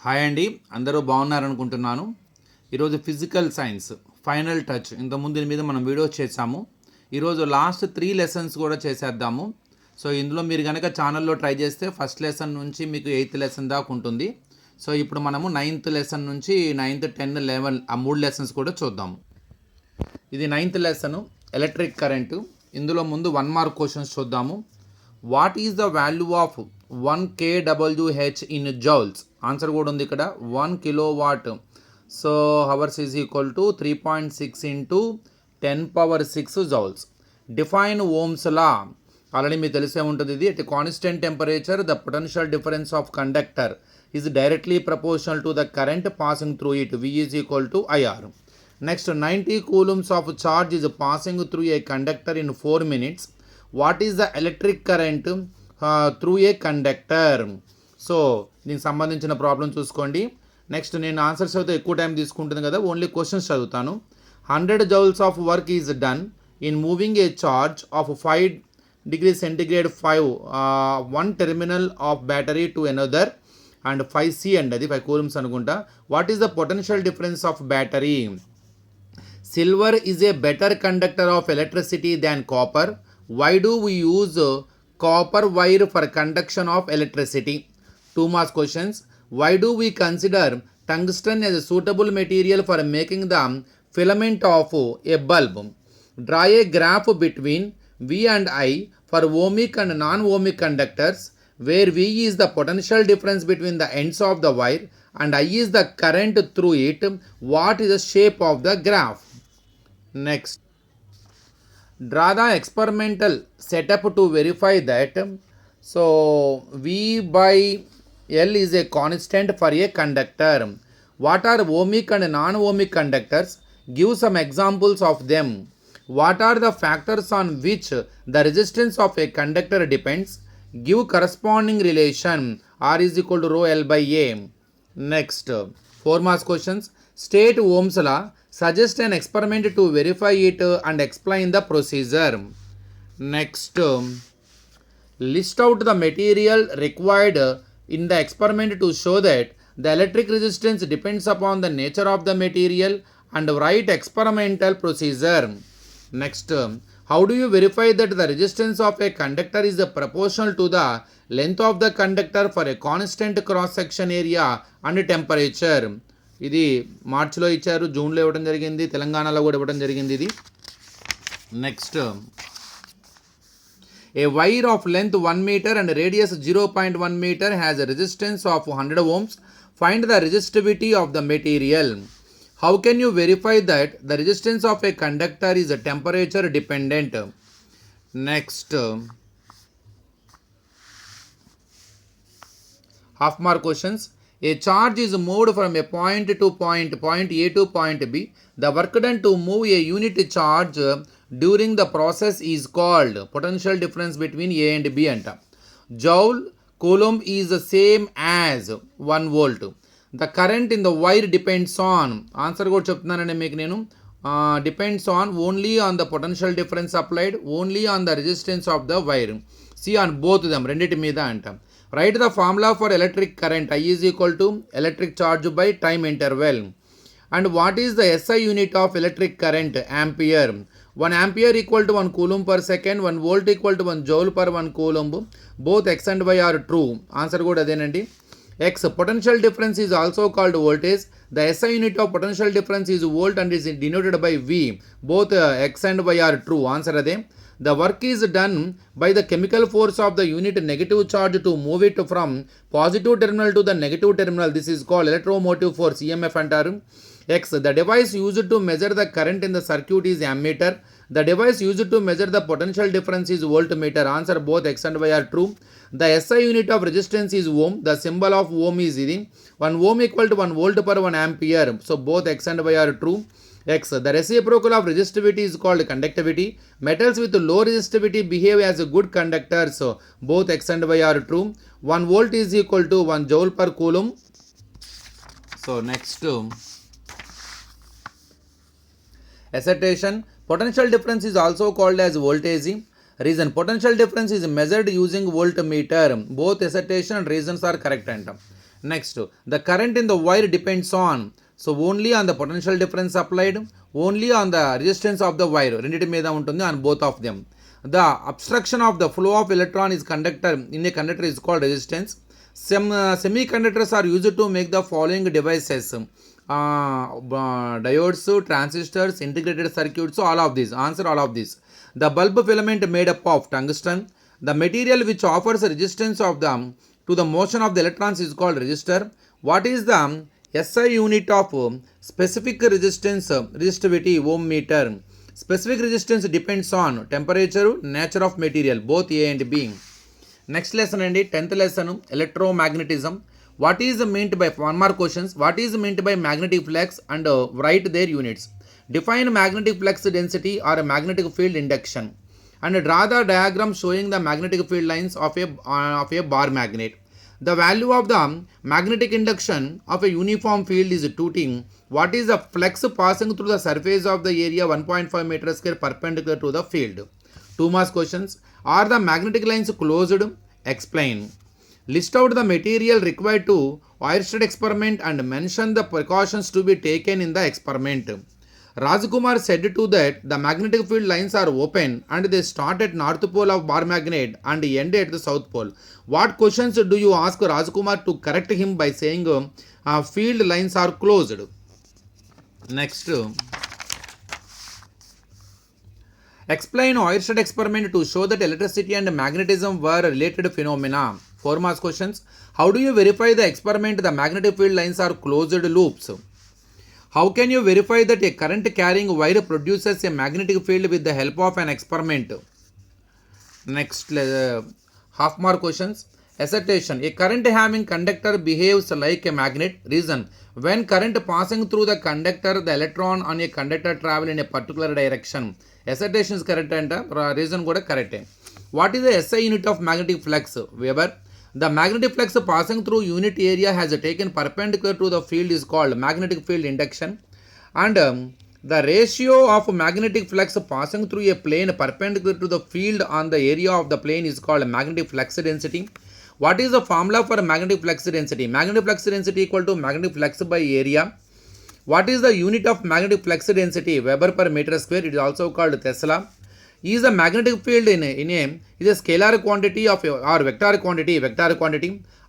Hi అండి, అందరూ బాగున్నారనుకుంటున్నాను. ఈరోజు ఫిజికల్ సైన్స్ ఫైనల్ టచ్ ఇంతకుముందు దీని మీద మనం వీడియో చేసాము. ఈరోజు లాస్ట్ 3 లెసన్స్ కూడా చేసేద్దాము. సో ఇందులో మీరు కనుక ఛానల్లో ట్రై చేస్తే ఫస్ట్ లెసన్ నుంచి మీకు 8th లెసన్ దాకా ఉంటుంది. సో ఇప్పుడు మనము 9th లెసన్ నుంచి 9th, 10, 11 ఆ 3 లెసన్స్ కూడా చూద్దాము. ఇది 9th లెసన్ ఎలక్ట్రిక్ కరెంటు. ఇందులో ముందు 1 మార్క్ క్వశ్చన్స్ చూద్దాము. What is the value of 1 kWh in joules? Answer కూడా ఉంది ఇక్కడ, 1 kilowatt. So hours is equal to 3.6 into 10⁶ joules. Define ohm's law. Already మీకు తెలిసే ఉంటుంది ఇది. At constant temperature the potential difference of conductor is directly proportional to the current passing through it. V is equal to IR. Next 90 coulombs of charge is passing through a conductor in 4 minutes. What is the electric current through a conductor? So దీనికి సంబంధించిన problem చూసుకోండి. Next నేను answers అయితే ఎక్కువ time తీసుకుంటుంది కదా, only questions చదువుతాను. 100 joules of work is done in moving a charge of 5 degrees centigrade 1 terminal of battery to another and 5C అండి, అది 5 coulombs అనుకుంటా. What is the potential difference of battery? Silver is a better conductor of electricity than copper. Why do we use copper wire for conduction of electricity? 2 marks questions. Why do we consider tungsten as a suitable material for making the filament of a bulb? Draw a graph between V and I for ohmic and non-ohmic conductors, where V is the potential difference between the ends of the wire and I is the current through it. What is the shape of the graph? Next, draw the experimental setup to verify that. So V by L is a constant for a conductor. What are ohmic and non-ohmic conductors? Give some examples of them. What are the factors on which the resistance of a conductor depends? Give corresponding relation. R is equal to rho L by A. Next, 4 marks questions. State Ohm's law. Suggest an experiment to verify it and explain the procedure. Next, list out the material required in the experiment to show that the electric resistance depends upon the nature of the material and write experimental procedure. Next, how do you verify that the resistance of a conductor is proportional to the length of the conductor for a constant cross section area and temperature? ఇది మార్చిలో ఇచ్చారు, జూన్లో ఇవ్వడం జరిగింది, తెలంగాణలో కూడా ఇవ్వడం జరిగింది ఇది. Next, A wire of length 1 meter and radius 0.1 meter has a resistance of 100 ohms. Find the resistivity of the material. How can you verify that the resistance of a conductor is temperature dependent? Next, half mark questions. A charge is moved from a point to point A to point B. The work done to move a unit charge during the process is called potential difference between A and B anta. Joule coulomb is the same as 1 volt. The current in the wire depends on, answer కూడా చెప్తున్నానండి మీకు నేను, depends on only on the potential difference applied, only on the resistance of the wire. See on both them, రెండిటి మీద అంట. Write the formula for electric current. I is equal to electric charge by time interval. And what is the SI unit of electric current? Ampere. 1 ampere equal to 1 coulomb per second. 1 volt equal to 1 joule per 1 coulomb. Both X and Y are true. Answer కూడా అదేనండి. X, potential difference is also called voltage. The SI unit of potential difference is volt and is denoted by V. Both X and Y are true. Answer అదే. The work is done by the chemical force of the unit negative charge to move it from positive terminal to the negative terminal. This is called electromotive force, EMF antaru. X, the device used to measure the current in the circuit is ammeter. The device used to measure the potential difference is voltmeter. Answer both X and Y are true. The SI unit of resistance is ohm. The symbol of ohm is 1 ohm equal to 1 volt per 1 ampere. So both X and Y are true. X, the reciprocal of resistivity is called conductivity. Metals with low resistivity behave as a good conductor. So both X and Y are true. 1 volt is equal to 1 joule per coulomb. So next, assertion. Potential difference is also called as voltage. Reason, potential difference is measured using voltmeter. Both assertion and reasons are correct. Next, the current in the wire depends on, so only on the potential difference applied, only on the resistance of the wire, రెండిటి మీద ఉంటుంది on both of them. The obstruction of the flow of electron is conductor in a conductor is called resistance. Some semiconductors are used to make the following devices: diodes, transistors, integrated circuits. So all of these, answer all of these. The bulb filament made up of tungsten. The material which offers resistance of the to the motion of the electrons is called resistor. What is the SI unit of specific resistance, resistivity, ohm meter? Specific resistance depends on temperature, nature of material, both A and B. Next lesson and 10th lesson, electromagnetism. What is meant by, one more questions, what is meant by magnetic flux and write their units? Define magnetic flux density or a magnetic field induction and draw the diagram showing the magnetic field lines of a bar magnet. The value of the magnetic induction of a uniform field is 2T. What is the flux passing through the surface of the area 1.5 meter square perpendicular to the field? 2 marks questions. Are the magnetic lines closed? Explain. List out the material required to Oersted experiment and mention the precautions to be taken in the experiment. Rajkumar said to that the magnetic field lines are open and they start at north pole of bar magnet and end at the south pole. What questions do you ask Rajkumar to correct him by saying field lines are closed? Next, explain Oersted experiment to show that electricity and magnetism were related phenomena. 4 marks questions. How do you verify the experiment the magnetic field lines are closed loops? How can you verify that a current carrying wire produces a magnetic field with the help of an experiment? Next, half mark questions. Assertion. A current having conductor behaves like a magnet. Reason. When current passing through the conductor, the electron on a conductor travel in a particular direction. Assertion is correct and reason kuda correct. What is the SI unit of magnetic flux? Weber. The magnetic flux passing through unit area has taken perpendicular to the field is called magnetic field induction. And the ratio of magnetic flux passing through a plane perpendicular to the field on the area of the plane is called magnetic flux density. What is the formula for magnetic flux density? Magnetic flux density equal to magnetic flux by area. What is the unit of magnetic flux density? Weber per meter square. It is also called Tesla. Is a magnetic field in a is a scalar quantity of or vector quantity?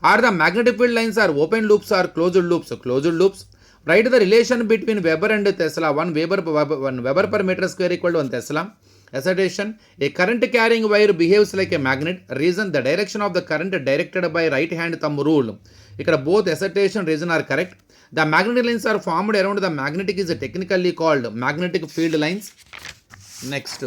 Are the magnetic field lines are open loops or closed loops? Closed loops. Write the relation between Weber and Tesla. 1 Weber per meter square equal to 1 Tesla. Assertion. A current carrying wire behaves like a magnet. Reason. The direction of the current directed by right hand thumb rule. Ikkada both assertion reason are correct. The magnetic lines are formed around the magnetic is technically called magnetic field lines. Next,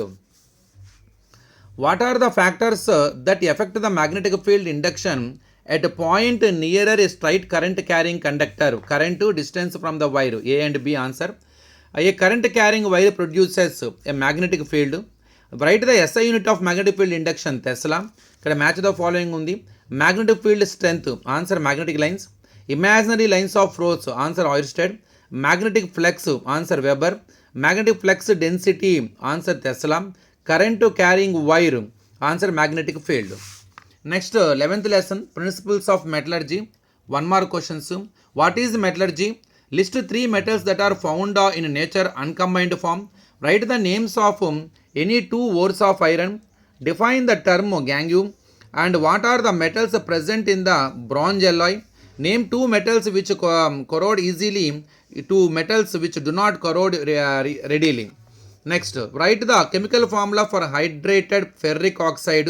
what are the factors that affect the magnetic field induction at a point nearer a straight current carrying conductor? Current to distance from the wire. A and B answer. A current carrying wire produces a magnetic field. Write the SI unit of magnetic field induction. Tesla. Ikkada match the following undi. Magnetic field strength. Answer magnetic lines. Imaginary lines of force. Answer Oersted. Magnetic flux. Answer Weber. Magnetic flux density. Answer Tesla. Current carrying wire. Answer magnetic field. Next, 11th lesson, principles of metallurgy. 1 mark questions. What is metallurgy? List 3 metals that are found in nature uncombined form. Write the names of any 2 ores of iron. Define the term gangue. And what are the metals present in the bronze alloy? Name 2 metals which corrode easily, 2 metals which do not corrode readily. Next, write the chemical formula for hydrated ferric oxide.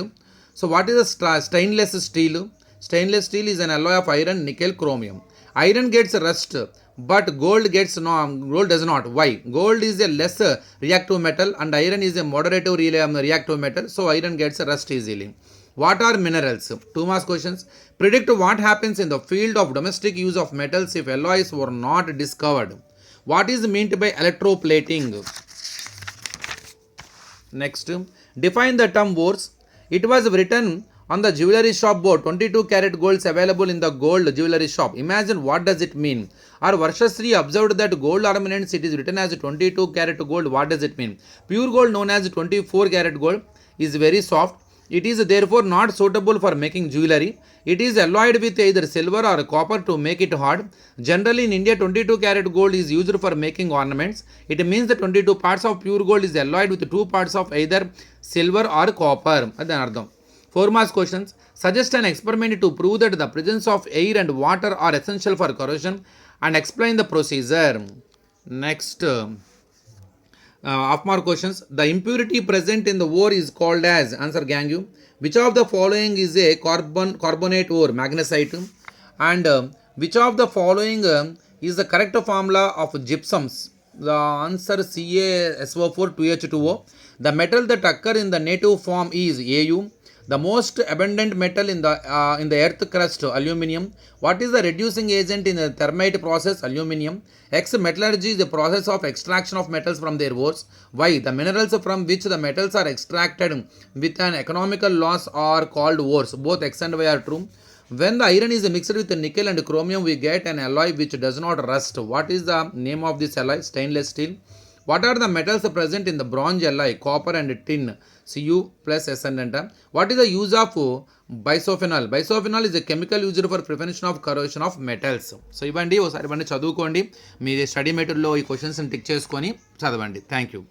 So what is the stainless steel? Stainless steel is an alloy of iron, nickel, chromium. Iron gets rust, but gold does not. Why? Gold is a less reactive metal and iron is a moderate reactive metal, so iron gets rust easily. What are minerals? 2 marks questions. Predict what happens in the field of domestic use of metals if alloys were not discovered. What is meant by electroplating? Next, define the term ores. It was written on the jewelry shop board 22 karat golds available in the gold jewelry shop. Imagine what does it mean? Or Varshasri observed that gold ornaments it is written as 22 karat gold. What does it mean? Pure gold known as 24 karat gold is very soft. It is therefore not suitable for making jewelry. It is alloyed with either silver or copper to make it hard. Generally in India 22 karat gold is used for making ornaments. It means the 22 parts of pure gold is alloyed with 2 parts of either silver or copper. Adani ardham. 4 marks questions. Suggest an experiment to prove that the presence of air and water are essential for corrosion and explain the procedure. Next half mark questions. The impurity present in the ore is called as, answer gangue. Which of the following is a carbonate ore, magnesite? And which of the following is the correct formula of gypsums? The answer CaSO4 2H2O. The metal that occur in the native form is Au. The most abundant metal in the earth crust, aluminium. What is the reducing agent in the thermite process? Aluminium. X, metallurgy is the process of extraction of metals from their ores. Y, the minerals from which the metals are extracted with an economical loss are called ores. Both X and Y are true. When the iron is mixed with nickel and chromium, we get an alloy which does not rust. What is the name of this alloy? Stainless steel. What are the metals present in the bronze alloy? Copper and tin. Cu plus SN enter. What is the use of bisphenol? Bisphenol is a chemical used for prevention of corrosion of metals. So ఇవ్వండి ఒకసారి ఇవన్నీ చదువుకోండి. మీ study మెటీరియల్లో ఈ క్వశ్చన్స్ని tick చేసుకొని చదవండి. Thank you.